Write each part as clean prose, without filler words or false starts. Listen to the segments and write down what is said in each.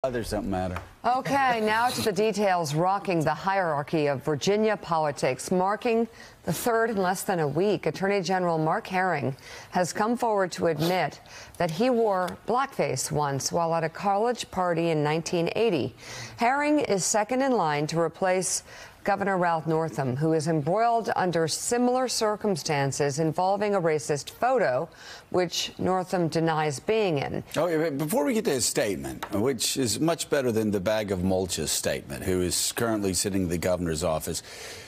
Others don't matter. Okay, now to the details rocking the hierarchy of Virginia politics. Marking the third in less than a week, Attorney General Mark Herring has come forward to admit that he wore blackface once while at a college party in 1980. Herring is second in line to replace Governor Ralph Northam, who is embroiled under similar circumstances involving a racist photo, which Northam denies being in. Oh, before we get to his statement, which is much better than the bag of mulch's statement, who is currently sitting in the governor's office,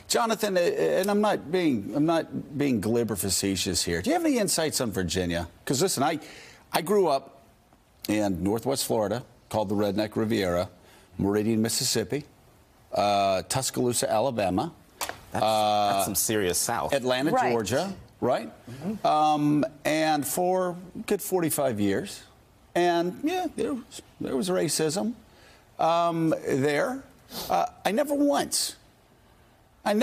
Jonathan, and I'm not being glib or facetious here. Do you have any insights on Virginia? Because listen, I grew up in Northwest Florida, called the Redneck Riviera, Meridian, Mississippi. Tuscaloosa, Alabama. That's some serious South. Atlanta, right. Georgia, right? Mm-hmm. And for a good 45 years. And, yeah, there was racism there. I never once in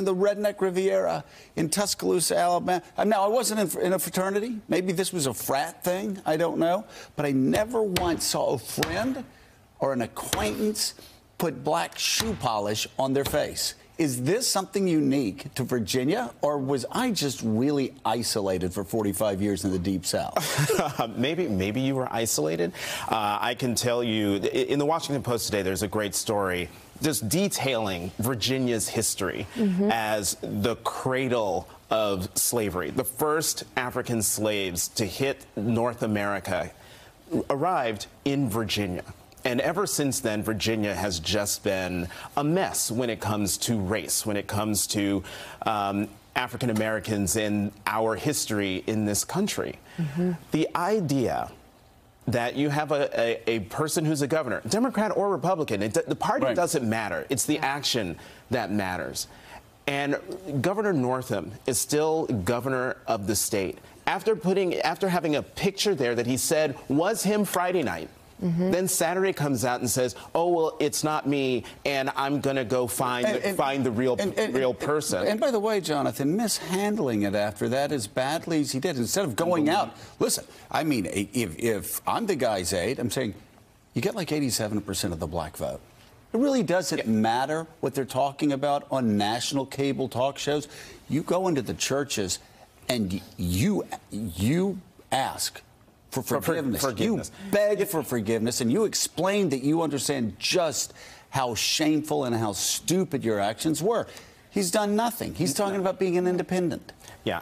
the Redneck Riviera in Tuscaloosa, Alabama. Now, I wasn't in a fraternity. Maybe this was a frat thing. I don't know. But I never once saw a friend or an acquaintance put black shoe polish on their face. Is this something unique to Virginia, or was I just really isolated for 45 years in the Deep South? Maybe you were isolated. I can tell you, in the Washington Post today, there's a great story just detailing Virginia's history as the cradle of slavery. The first African slaves to hit North America arrived in Virginia. And ever since then, Virginia has just been a mess when it comes to race, when it comes to African Americans and our history in this country. The idea that you have a person who's a governor, Democrat or Republican, the party doesn't matter. It's the action that matters. And Governor Northam is still governor of the state. After having a picture there that he said was him Friday night, then Saturday comes out and says, "Oh well, it's not me, and I'm going to go find the real person." And by the way, Jonathan, mishandling it after that as badly as he did, instead of going out. Listen, I mean, if I'm the guy's aide, I'm saying you get like 87% of the black vote. It really doesn't matter what they're talking about on national cable talk shows. You go into the churches and you ask for forgiveness. You beg for forgiveness, and you explain that you understand just how shameful and how stupid your actions were. He's done nothing. He's talking about being an independent. Yeah,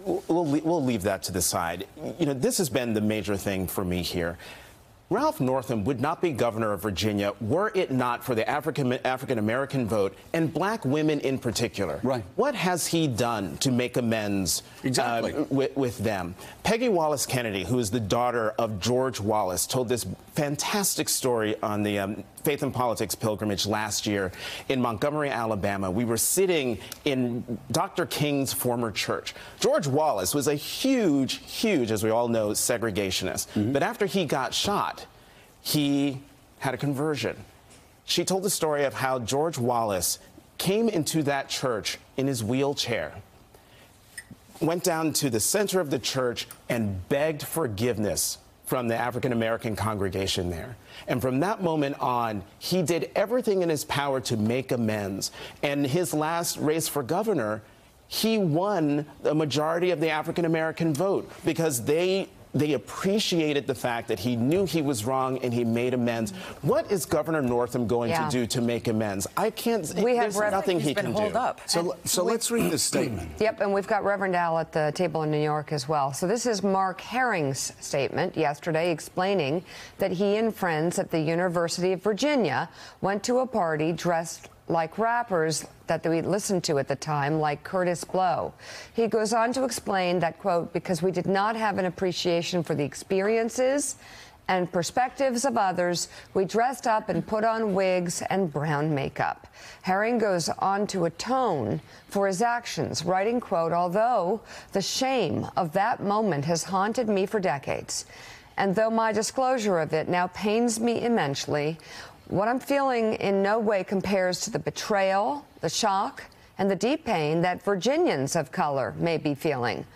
we'll leave that to the side. You know, this has been the major thing for me here. Ralph Northam would not be governor of Virginia were it not for the African-American vote and black women in particular. Right. What has he done to make amends with them? Peggy Wallace Kennedy, who is the daughter of George Wallace, told this fantastic story on the Faith and Politics pilgrimage last year in Montgomery, Alabama. We were sitting in Dr. King's former church. George Wallace was a huge, as we all know, segregationist. But after he got shot, he had a conversion. She told the story of how George Wallace came into that church in his wheelchair, went down to the center of the church and begged forgiveness from the African-American congregation there. And from that moment on, he did everything in his power to make amends. And his last race for governor, he won the majority of the African-American vote because they appreciated the fact that he knew he was wrong and he made amends. What is Governor Northam going to do to make amends? I can't. There's nothing he can do. So let's read this statement. Yep, and we've got Reverend Al at the table in New York as well. So this is Mark Herring's statement yesterday explaining that he and friends at the University of Virginia went to a party dressed like rappers that we listened to at the time, like Curtis Blow. He goes on to explain that, quote, because we did not have an appreciation for the experiences and perspectives of others, we dressed up and put on wigs and brown makeup. Herring goes on to atone for his actions, writing, quote, although the shame of that moment has haunted me for decades, and though my disclosure of it now pains me immensely, what I'm feeling in no way compares to the betrayal, the shock, and the deep pain that Virginians of color may be feeling.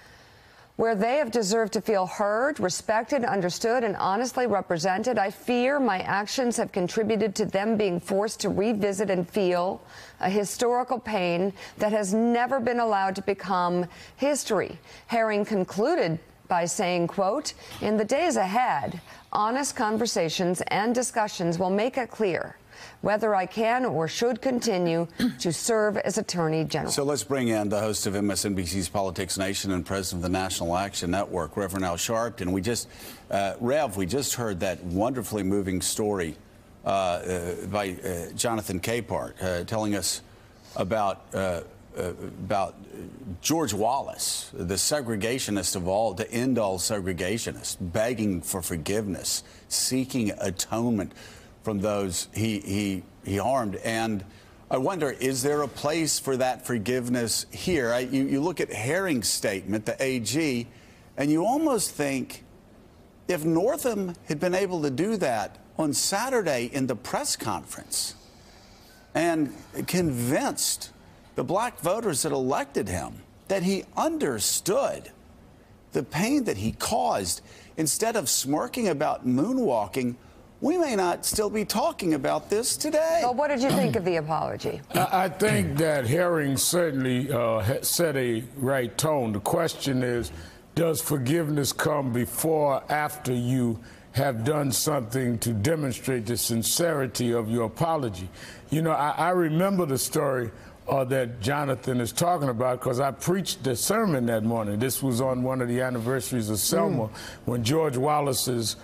where they have deserved to feel heard, respected, understood, and honestly represented. I fear my actions have contributed to them being forced to revisit and feel a historical pain that has never been allowed to become history. Herring concluded by saying, quote, "In the days ahead, honest conversations and discussions will make it clear whether I can or should continue to serve as Attorney General." So let's bring in the host of MSNBC's Politics Nation and president of the National Action Network, Reverend Al Sharpton. We just heard that wonderfully moving story by Jonathan Capehart telling us about George Wallace, the segregationist of all, to end all segregationists, begging for forgiveness, seeking atonement from those he harmed. And I wonder, is there a place for that forgiveness here? You look at Herring's statement, the AG, and you almost think if Northam had been able to do that on Saturday in the press conference and convinced the black voters that elected him that he understood the pain that he caused, instead of smirking about moonwalking, we may not still be talking about this today. Well, what did you think of the apology? I think that Herring certainly set a right tone. The question is, does forgiveness come before or after you have done something to demonstrate the sincerity of your apology? You know, I remember the story that Jonathan is talking about because I preached the sermon that morning. This was on one of the anniversaries of Selma when George Wallace's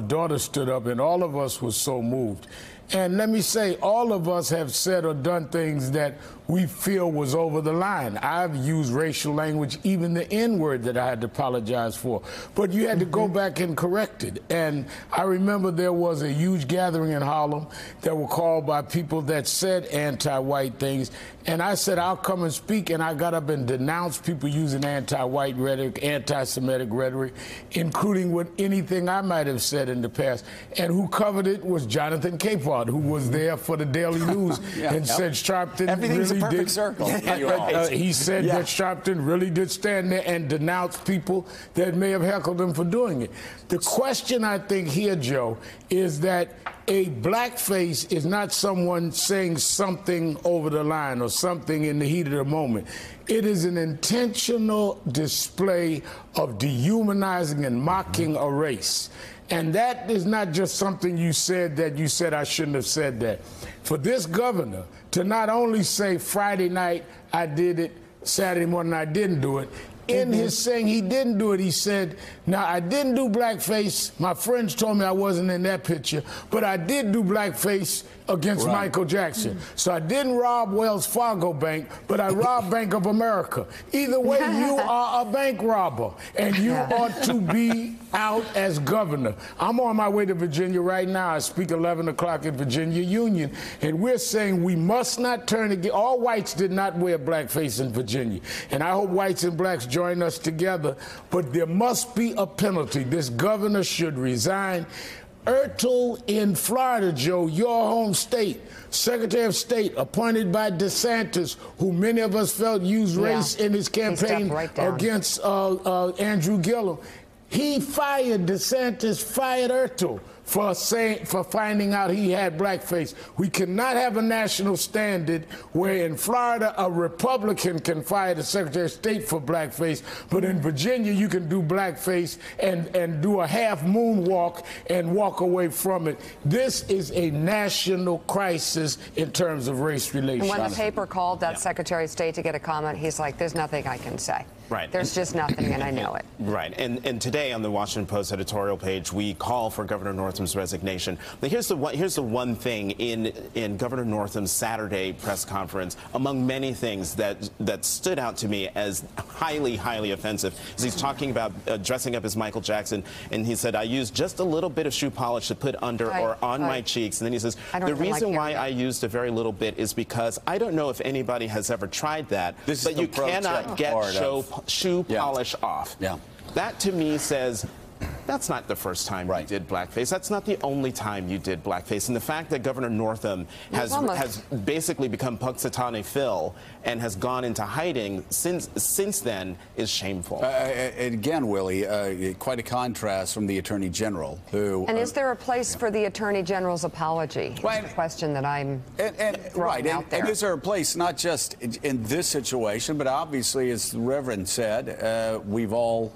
daughter stood up, and all of us were so moved. And let me say, all of us have said or done things that we feel was over the line. I've used racial language, even the N-word that I had to apologize for. But you had to go back and correct it. And I remember there was a huge gathering in Harlem that were called by people that said anti-white things. And I said, I'll come and speak. And I got up and denounced people using anti-white rhetoric, anti-Semitic rhetoric, including with anything I might have said in the past. And who covered it was Jonathan Capehart, who was there for the Daily News and said Sharpton Everything's really a perfect did. circle. He said that Sharpton really did stand there and denounce people that may have heckled him for doing it. The question I think here, Joe, is that a blackface is not someone saying something over the line or something in the heat of the moment. It is an intentional display of dehumanizing and mocking a race. And that is not just something you said I shouldn't have said that. For this governor to not only say Friday night I did it, Saturday morning I didn't do it, in his saying he didn't do it, he said, now, I didn't do blackface. My friends told me I wasn't in that picture, but I did do blackface against Michael Jackson. So I didn't rob Wells Fargo Bank, but I robbed Bank of America. Either way, you are a bank robber, and you ought to be out as governor. I'm on my way to Virginia right now. I speak 11 o'clock at Virginia Union, and we're saying we must not turn again. All whites did not wear blackface in Virginia, and I hope whites and blacks join us together, but there must be a penalty. This governor should resign. Ertel in Florida, Joe, your home state, Secretary of State appointed by DeSantis, who many of us felt used race in his campaign against Andrew Gillum. He fired DeSantis, fired Ertel for finding out he had blackface. We cannot have a national standard where in Florida a Republican can fire the Secretary of State for blackface, but in Virginia you can do blackface and do a half moonwalk and walk away from it. This is a national crisis in terms of race relations. And when the paper called that Secretary of State to get a comment, he's like, there's nothing I can say. Right. There's just nothing, and I know it. Right. And today on the Washington Post editorial page, we call for Governor Northam's resignation. But here's the one thing in Governor Northam's Saturday press conference, among many things that stood out to me as highly, highly offensive, is he's talking about dressing up as Michael Jackson, and he said, I used just a little bit of shoe polish to put under or on my cheeks. And then he says, the reason why I used a very little bit is because I don't know if anybody has ever tried that, but you cannot get shoe polish off. That to me says That's not the first time you did blackface. That's not the only time you did blackface. And the fact that Governor Northam has basically become Punxsutawney Phil and has gone into hiding since then is shameful. Again, Willie, quite a contrast from the Attorney General, who... And is there a place for the Attorney General's apology? That's the question that I'm throwing out there. And is there a place, not just in this situation, but obviously, as the Reverend said, we've all,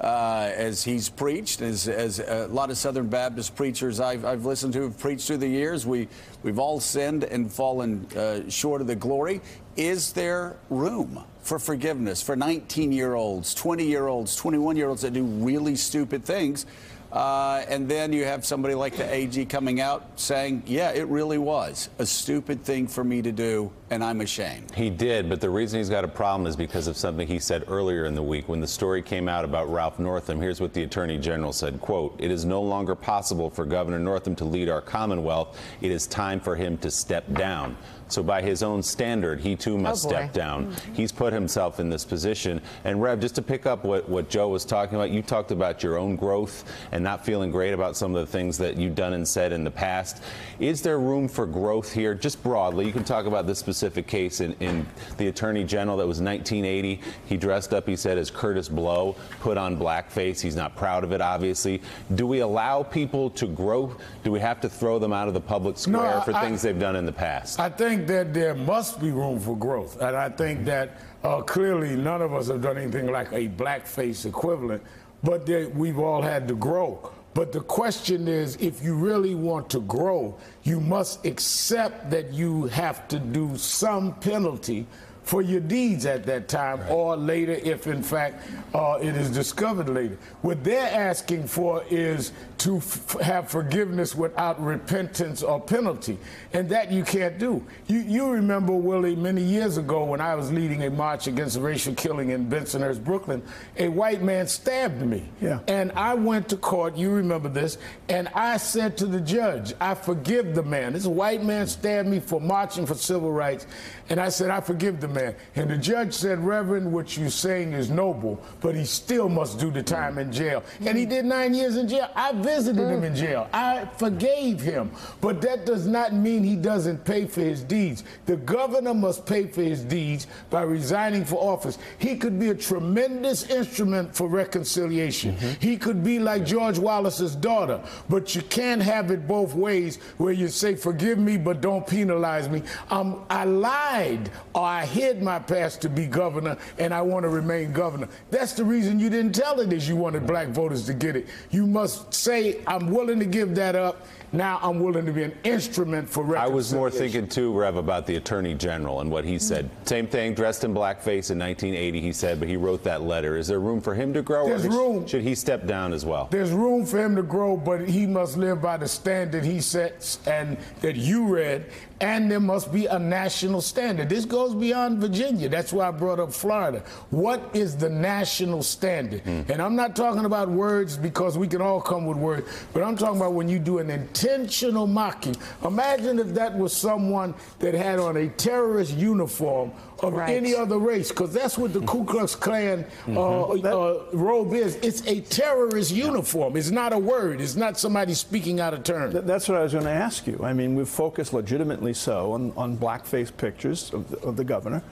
as he's preached, as a lot of Southern Baptist preachers I've listened to have preached through the years, we've all sinned and fallen short of the glory. Is there room for forgiveness for 19-year-olds, 20-year-olds, 21-year-olds that do really stupid things? And then you have somebody like the AG coming out saying, yeah, it really was a stupid thing for me to do, and I'm ashamed. He did, but the reason he's got a problem is because of something he said earlier in the week. When the story came out about Ralph Northam, here's what the Attorney General said, quote, "It is no longer possible for Governor Northam to lead our Commonwealth. It is time for him to step down." So by his own standard, he too must step down. He's put himself in this position. And Rev, just to pick up what Joe was talking about, you talked about your own growth and not feeling great about some of the things that you've done and said in the past. Is there room for growth here, just broadly? You can talk about this specific case in the Attorney General. That was 1980. He dressed up, he said, as Curtis Blow, put on blackface. He's not proud of it, obviously. Do we allow people to grow? Do we have to throw them out of the public square for things they've done in the past? I think that there must be room for growth. And I think that clearly none of us have done anything like a blackface equivalent, but we've all had to grow. But the question is, if you really want to grow, you must accept that you have to do some penalty for your deeds at that time, or later if in fact it is discovered later. What they're asking for is to have forgiveness without repentance or penalty, and that you can't do. You remember, Willie, many years ago when I was leading a march against racial killing in Bensonhurst, Brooklyn, a white man stabbed me. Yeah. And I went to court, you remember this, and I said to the judge, I forgive the man. This white man stabbed me for marching for civil rights, and I said, I forgive the man. And the judge said, Reverend, what you're saying is noble, but he still must do the time in jail. And he did 9 years in jail. I visited him in jail. I forgave him. But that does not mean he doesn't pay for his deeds. The governor must pay for his deeds by resigning for office. He could be a tremendous instrument for reconciliation. He could be like George Wallace's daughter. But you can't have it both ways, where you say, forgive me, but don't penalize me. I lied, or I hid my past to be governor, and I want to remain governor. That's the reason you didn't tell it, is you wanted black voters to get it. You must say, I'm willing to give that up. Now I'm willing to be an instrument for reconciliation. I was more thinking, too, Rev, about the Attorney General and what he said. Same thing, dressed in blackface in 1980, he said, but he wrote that letter. Is there room for him to grow? There's room. Should he step down as well? There's room for him to grow, but he must live by the standard he sets and that you read, and there must be a national standard. This goes beyond Virginia. That's why I brought up Florida. What is the national standard? And I'm not talking about words, because we can all come with words, but I'm talking about when you do an intentional mocking. Imagine if that was someone that had on a terrorist uniform of any other race, because that's what the Ku Klux Klan robe is. It's a terrorist uniform. It's not a word. It's not somebody speaking out of turn. That's what I was going to ask you. I mean, we've focused legitimately so on blackface pictures of the governor.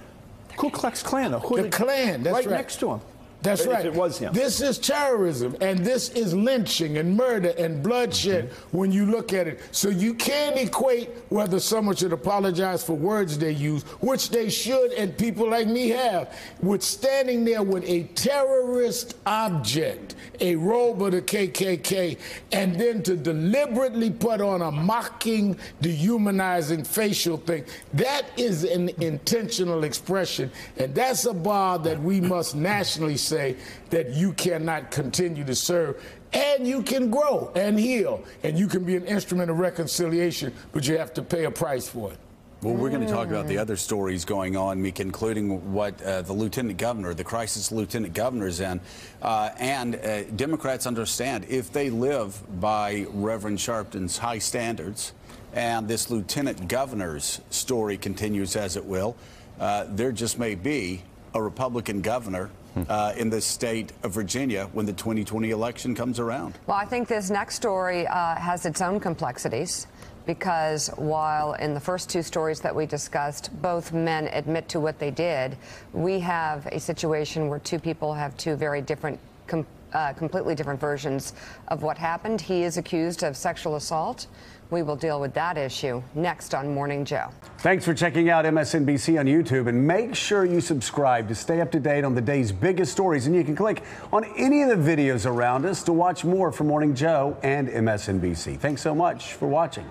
Ku Klux Klan, a hooded, the Klan, that's right next to him. That's right. It was him. This is terrorism, and this is lynching and murder and bloodshed when you look at it. So you can't equate whether someone should apologize for words they use, which they should, and people like me have, with standing there with a terrorist object, a robe of the KKK, and then to deliberately put on a mocking, dehumanizing facial thing. That is an intentional expression, and that's a bar that we must nationally say that you cannot continue to serve, and you can grow and heal, and you can be an instrument of reconciliation, but you have to pay a price for it. Well, we're going to talk about the other stories going on, Meek, including what the lieutenant governor, the crisis lieutenant governor is in. And Democrats understand, if they live by Reverend Sharpton's high standards, and this lieutenant governor's story continues as it will, there just may be a Republican governor in the state of Virginia when the 2020 election comes around. Well, I think this next story has its own complexities, because while in the first two stories that we discussed, both men admit to what they did, we have a situation where two people have two very different, completely different versions of what happened. He is accused of sexual assault. We will deal with that issue next on Morning Joe. Thanks for checking out MSNBC on YouTube, and make sure you subscribe to stay up to date on the day's biggest stories. And you can click on any of the videos around us to watch more from Morning Joe and MSNBC. Thanks so much for watching.